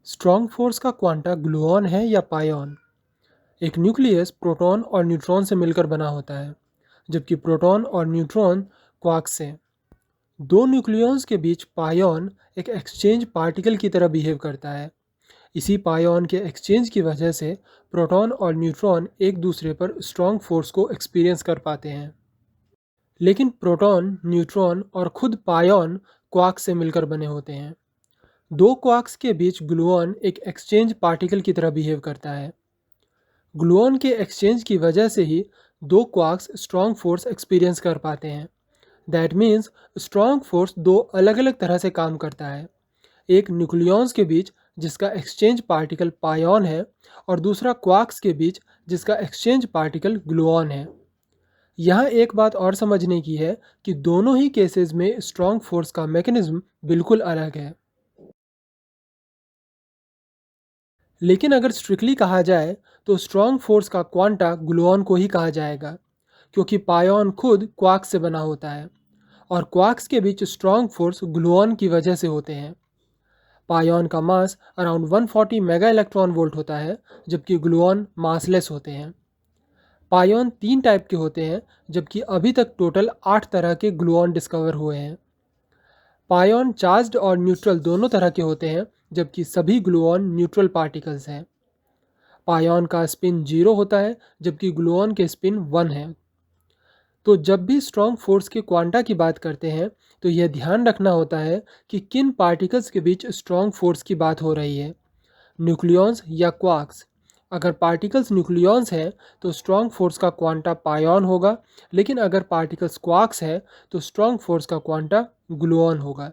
Strong force का quanta gluon है या पायॉन। एक न्यूक्लियस प्रोटॉन और न्यूट्रॉन से मिलकर बना होता है, जबकि प्रोटॉन और न्यूट्रॉन क्वार्क से। दो न्यूक्लियॉन्स के बीच पायॉन एक एक्सचेंज पार्टिकल की तरह बिहेव करता है। इसी पायॉन के एक्सचेंज की वजह से प्रोटॉन और न्यूट्रॉन एक दूसरे पर स्ट्रॉन्ग फोर्स को एक्सपीरियंस कर पाते हैं। लेकिन प्रोटॉन, न्यूट्रॉन और खुद पायॉन क्वार्क से मिलकर बने होते हैं। दो क्वार्क्स के बीच ग्लूऑन एक एक्सचेंज पार्टिकल की तरह बिहेव करता है। ग्लूऑन के एक्सचेंज की वजह से ही दो क्वार्क्स स्ट्रॉन्ग फोर्स एक्सपीरियंस कर पाते हैं। दैट मीन्स स्ट्रॉन्ग फोर्स दो अलग अलग तरह से काम करता है। एक न्यूक्लियॉन्स के बीच जिसका एक्सचेंज पार्टिकल पायॉन है, और दूसरा क्वार्क्स के बीच जिसका एक्सचेंज पार्टिकल ग्लूऑन है। यहाँ एक बात और समझने की है कि दोनों ही केसेस में स्ट्रॉन्ग फोर्स का मैकेनिज्म बिल्कुल अलग है। लेकिन अगर स्ट्रिक्टली कहा जाए तो स्ट्रॉन्ग फोर्स का क्वांटा ग्लूऑन को ही कहा जाएगा, क्योंकि पायॉन खुद क्वार्क से बना होता है और क्वार्क्स के बीच स्ट्रॉन्ग फोर्स ग्लूऑन की वजह से होते हैं। पायॉन का मास अराउंड 140 मेगा इलेक्ट्रॉन वोल्ट होता है, जबकि ग्लूऑन मासलेस होते हैं। पायॉन 3 टाइप के होते हैं, जबकि अभी तक टोटल 8 तरह के ग्लूऑन डिस्कवर हुए हैं। पायॉन चार्ज्ड और न्यूट्रल दोनों तरह के होते हैं, जबकि सभी ग्लूऑन न्यूट्रल पार्टिकल्स हैं। पायॉन का स्पिन 0 होता है, जबकि ग्लूऑन के स्पिन 1 है। तो जब भी स्ट्रॉन्ग फोर्स के क्वांटा की बात करते हैं तो यह ध्यान रखना होता है कि किन पार्टिकल्स के बीच स्ट्रॉन्ग फोर्स की बात हो रही है, न्यूक्लियॉन्स या क्वार्क्स। अगर पार्टिकल्स न्यूक्लियॉन्स हैं तो स्ट्रॉन्ग फोर्स का क्वांटा पायॉन होगा, लेकिन अगर पार्टिकल्स क्वार्क्स हैं तो स्ट्रॉन्ग फोर्स का क्वांटा ग्लूऑन होगा।